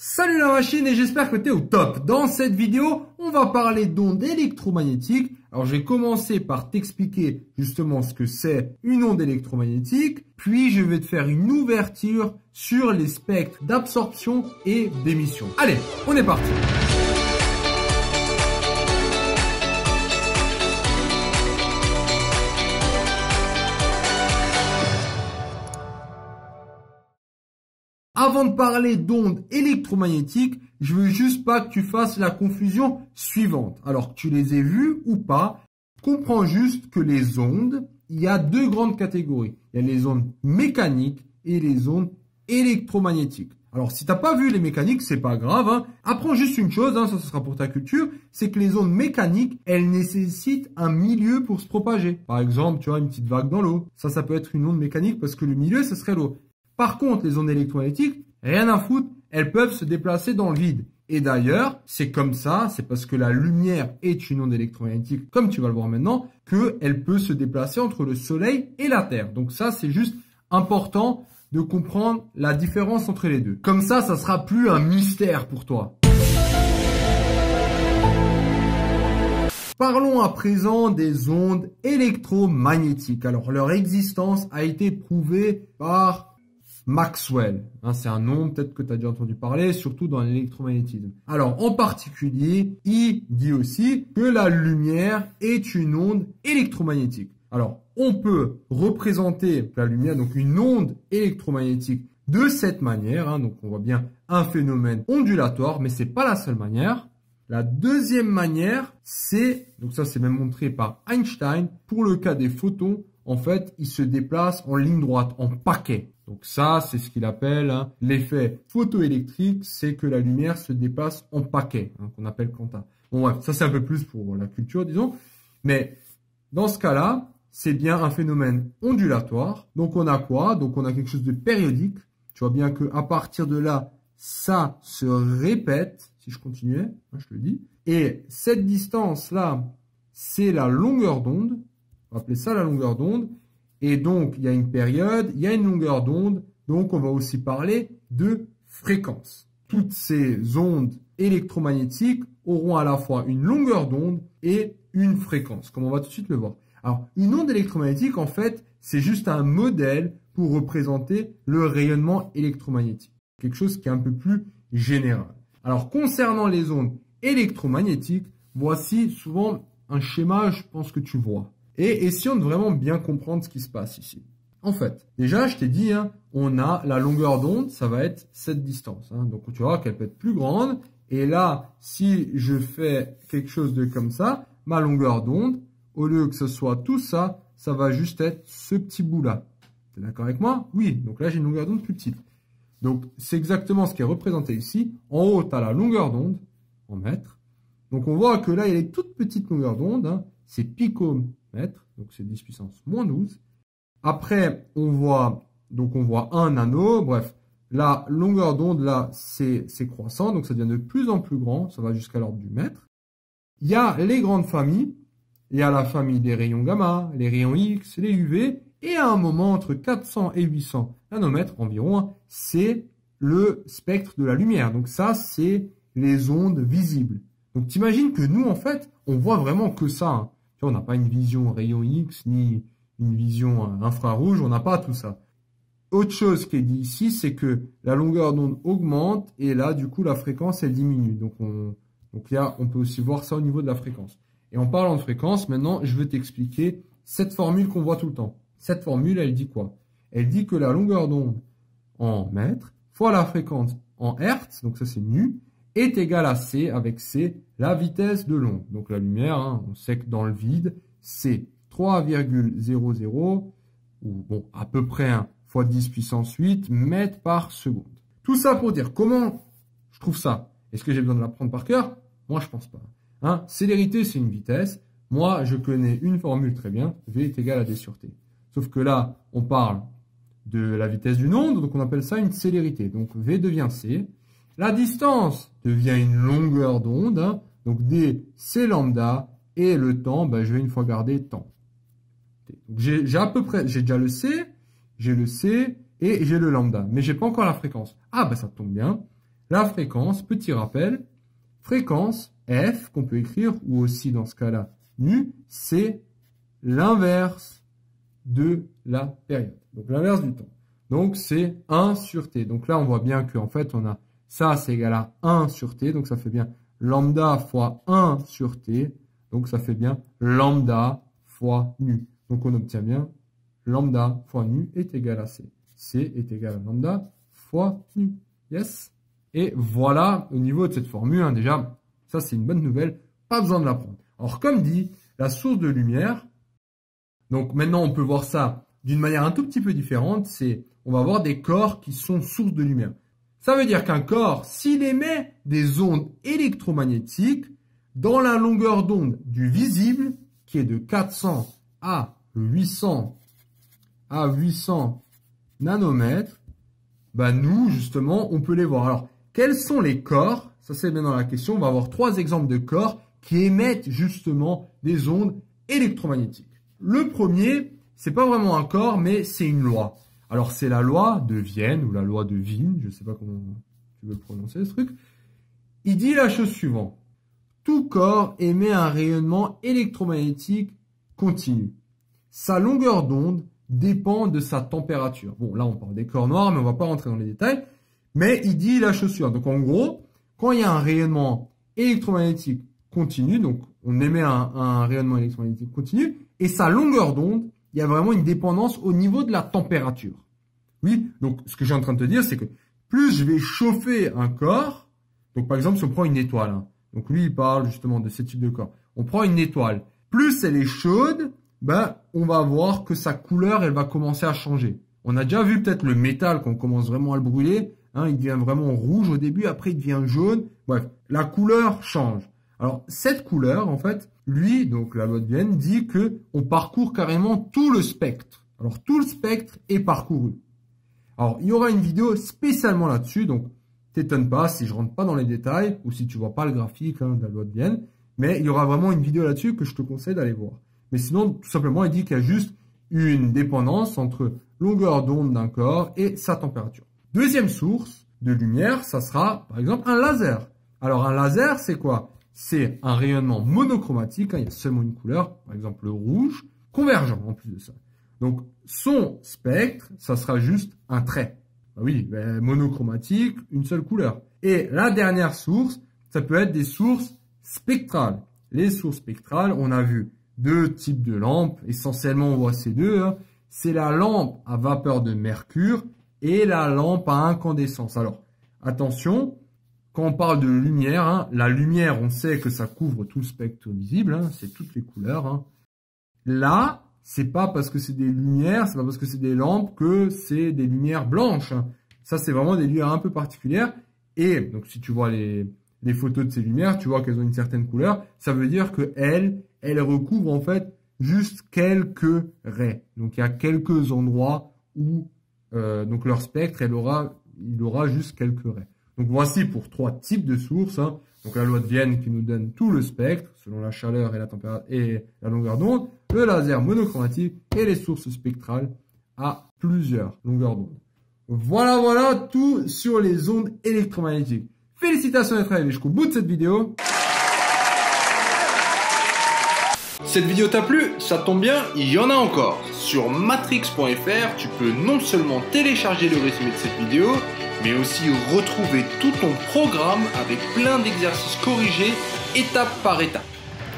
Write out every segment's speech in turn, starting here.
Salut la machine et j'espère que tu es au top. Dans cette vidéo, on va parler d'ondes électromagnétiques. Alors je vais commencer par t'expliquer justement ce que c'est une onde électromagnétique. Puis je vais te faire une ouverture sur les spectres d'absorption et d'émission. Allez, on est parti. Avant de parler d'ondes électromagnétiques, je veux juste pas que tu fasses la confusion suivante. Alors que tu les aies vues ou pas, comprends juste que les ondes, il y a deux grandes catégories. Il y a les ondes mécaniques et les ondes électromagnétiques. Alors si tu n'as pas vu les mécaniques, c'est pas grave. Apprends juste une chose, ça sera pour ta culture, c'est que les ondes mécaniques, elles nécessitent un milieu pour se propager. Par exemple, tu as une petite vague dans l'eau. Ça peut être une onde mécanique parce que le milieu, ce serait l'eau. Par contre, les ondes électromagnétiques, rien à foutre, elles peuvent se déplacer dans le vide. Et d'ailleurs, c'est comme ça, c'est parce que la lumière est une onde électromagnétique, comme tu vas le voir maintenant, qu'elle peut se déplacer entre le soleil et la Terre. Donc ça, c'est juste important de comprendre la différence entre les deux. Comme ça sera plus un mystère pour toi. Parlons à présent des ondes électromagnétiques. Alors, leur existence a été prouvée par Maxwell, c'est un nom peut-être que tu as déjà entendu parler, surtout dans l'électromagnétisme. Alors, en particulier, il dit aussi que la lumière est une onde électromagnétique. Alors, on peut représenter la lumière, donc une onde électromagnétique, de cette manière. Donc, on voit bien un phénomène ondulatoire, mais c'est pas la seule manière. La deuxième manière, donc ça c'est même montré par Einstein, pour le cas des photons, en fait, ils se déplacent en ligne droite, en paquets. Donc ça, c'est ce qu'il appelle l'effet photoélectrique, c'est que la lumière se déplace en paquets, qu'on appelle quanta. Bon bref, ça c'est un peu plus pour la culture, disons. Mais dans ce cas-là, c'est bien un phénomène ondulatoire. Donc on a quoi? Donc on a quelque chose de périodique. Tu vois bien qu'à partir de là, ça se répète. Si je continuais, je te le dis. Et cette distance-là, c'est la longueur d'onde. On va appeler ça la longueur d'onde. Et donc, il y a une période, il y a une longueur d'onde. Donc, on va aussi parler de fréquence. Toutes ces ondes électromagnétiques auront à la fois une longueur d'onde et une fréquence, comme on va tout de suite le voir. Alors, une onde électromagnétique, en fait, c'est juste un modèle pour représenter le rayonnement électromagnétique. Quelque chose qui est un peu plus général. Alors, concernant les ondes électromagnétiques, voici souvent un schéma, je pense que tu vois. Et essayons de vraiment bien comprendre ce qui se passe ici. En fait, déjà, je t'ai dit, on a la longueur d'onde, ça va être cette distance. Donc, tu vois qu'elle peut être plus grande. Et là, si je fais quelque chose de comme ça, ma longueur d'onde, au lieu que ce soit tout ça, ça va juste être ce petit bout-là. Tu es d'accord avec moi? Oui, donc là, j'ai une longueur d'onde plus petite. Donc, c'est exactement ce qui est représenté ici. En haut, tu as la longueur d'onde en mètres. Donc, on voit que là, il y a les toutes petites longueurs d'onde. C'est picomètres, donc c'est 10 puissance moins 12. Après, on voit 1 nano. Bref, la longueur d'onde, là, c'est croissant. Donc, ça devient de plus en plus grand. Ça va jusqu'à l'ordre du mètre. Il y a les grandes familles. Il y a la famille des rayons gamma, les rayons X, les UV. Et à un moment, entre 400 et 800 nanomètres environ, c'est le spectre de la lumière. Donc ça, c'est les ondes visibles. Donc t'imagines que nous, en fait, on voit vraiment que ça. Tu vois, on n'a pas une vision rayon X, ni une vision infrarouge, on n'a pas tout ça. Autre chose qui est dit ici, c'est que la longueur d'onde augmente et là, du coup, la fréquence, elle diminue. Donc on peut aussi voir ça au niveau de la fréquence. Et en parlant de fréquence, maintenant, je vais t'expliquer cette formule qu'on voit tout le temps. Cette formule, elle dit quoi? Elle dit que la longueur d'onde en mètres fois la fréquence en hertz, donc ça c'est nu, est égale à C, avec C, la vitesse de l'onde. Donc la lumière, on sait que dans le vide, c'est 3,00, ou bon, à peu près fois 10 puissance 8 mètres par seconde. Tout ça pour dire comment je trouve ça. Est-ce que j'ai besoin de l'apprendre par cœur? Moi, je pense pas. Célérité, c'est une vitesse. Moi, je connais une formule très bien. V est égal à D sur T. Sauf que là, on parle de la vitesse d'une onde, donc on appelle ça une célérité. Donc V devient C. La distance devient une longueur d'onde. Donc D, c'est lambda. Et le temps, je vais une fois garder temps. J'ai à peu près, j'ai déjà le C, j'ai le C et j'ai le lambda. Mais j'ai pas encore la fréquence. Ah, ça tombe bien. La fréquence, petit rappel, fréquence f, qu'on peut écrire, ou aussi dans ce cas-là, nu, c'est l'inverse de la période. Donc l'inverse du temps. Donc c'est 1 sur t. Donc là, on voit bien qu'en fait, on a ça, c'est égal à 1 sur t. Donc ça fait bien lambda fois 1 sur t. Donc ça fait bien lambda fois nu. Donc on obtient bien lambda fois nu est égal à c. C est égal à lambda fois nu. Yes. Et voilà, au niveau de cette formule, hein, déjà, ça c'est une bonne nouvelle. Pas besoin de l'apprendre. Alors comme dit, la source de lumière, donc maintenant on peut voir ça d'une manière un tout petit peu différente, c'est on va avoir des corps qui sont sources de lumière. Ça veut dire qu'un corps, s'il émet des ondes électromagnétiques dans la longueur d'onde du visible, qui est de 400 à 800 nanomètres, bah nous, justement, on peut les voir. Alors, quels sont les corps? Ça, c'est bien dans la question. On va avoir 3 exemples de corps qui émettent justement des ondes électromagnétiques. Le premier, c'est pas vraiment un corps, mais c'est une loi. Alors, c'est la loi de Vienne ou la loi de Wien, je sais pas comment tu veux prononcer ce truc. Il dit la chose suivante. Tout corps émet un rayonnement électromagnétique continu. Sa longueur d'onde dépend de sa température. Bon, là, on parle des corps noirs, mais on va pas rentrer dans les détails. Mais il dit la chose suivante. Donc, en gros, quand il y a un rayonnement électromagnétique continu, donc on émet un rayonnement électromagnétique continu, et sa longueur d'onde, il y a vraiment une dépendance au niveau de la température. Oui, donc ce que je suis en train de te dire, c'est que plus je vais chauffer un corps, donc par exemple, si on prend une étoile, hein, donc lui, il parle justement de ce type de corps. On prend une étoile, plus elle est chaude, ben, on va voir que sa couleur, elle va commencer à changer. On a déjà vu peut-être le métal, quand on commence vraiment à le brûler, hein, il devient vraiment rouge au début, après il devient jaune. Bref, la couleur change. Alors, cette couleur, en fait, lui, donc la loi de Vienne, dit que on parcourt carrément tout le spectre. Alors, tout le spectre est parcouru. Alors, il y aura une vidéo spécialement là-dessus, donc t'étonne pas si je rentre pas dans les détails ou si tu vois pas le graphique hein, de la loi de Vienne, mais il y aura vraiment une vidéo là-dessus que je te conseille d'aller voir. Mais sinon, tout simplement, il dit qu'il y a juste une dépendance entre longueur d'onde d'un corps et sa température. Deuxième source de lumière, ça sera par exemple un laser. Alors un laser, c'est quoi? C'est un rayonnement monochromatique, hein, il y a seulement une couleur, par exemple le rouge, convergent en plus de ça. Donc son spectre, ça sera juste un trait. Ah oui, ben, monochromatique, une seule couleur. Et la dernière source, ça peut être des sources spectrales. Les sources spectrales, on a vu 2 types de lampes, essentiellement on voit ces deux, hein. C'est la lampe à vapeur de mercure et la lampe à incandescence. Alors, attention, quand on parle de lumière, hein, la lumière, on sait que ça couvre tout le spectre visible, hein, c'est toutes les couleurs. Hein. Là, c'est pas parce que c'est des lumières, c'est pas parce que c'est des lampes que c'est des lumières blanches. Hein. Ça, c'est vraiment des lumières un peu particulières. Et donc, si tu vois les photos de ces lumières, tu vois qu'elles ont une certaine couleur. Ça veut dire que elles recouvrent en fait juste quelques raies. Donc, il y a quelques endroits où donc leur spectre, il aura juste quelques raies. Donc, voici pour 3 types de sources. Hein. Donc, la loi de Vienne qui nous donne tout le spectre selon la chaleur et la température et la longueur d'onde. Le laser monochromatique et les sources spectrales à plusieurs longueurs d'onde. Voilà tout sur les ondes électromagnétiques. Félicitations d'être arrivé jusqu'au bout de cette vidéo. Cette vidéo t'a plu? Ça tombe bien, il y en a encore. Sur matrix.fr, tu peux non seulement télécharger le résumé de cette vidéo, mais aussi retrouver tout ton programme avec plein d'exercices corrigés étape par étape.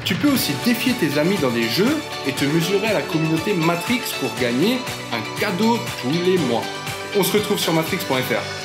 Tu peux aussi défier tes amis dans des jeux et te mesurer à la communauté Matrix pour gagner un cadeau tous les mois. On se retrouve sur matrix.fr.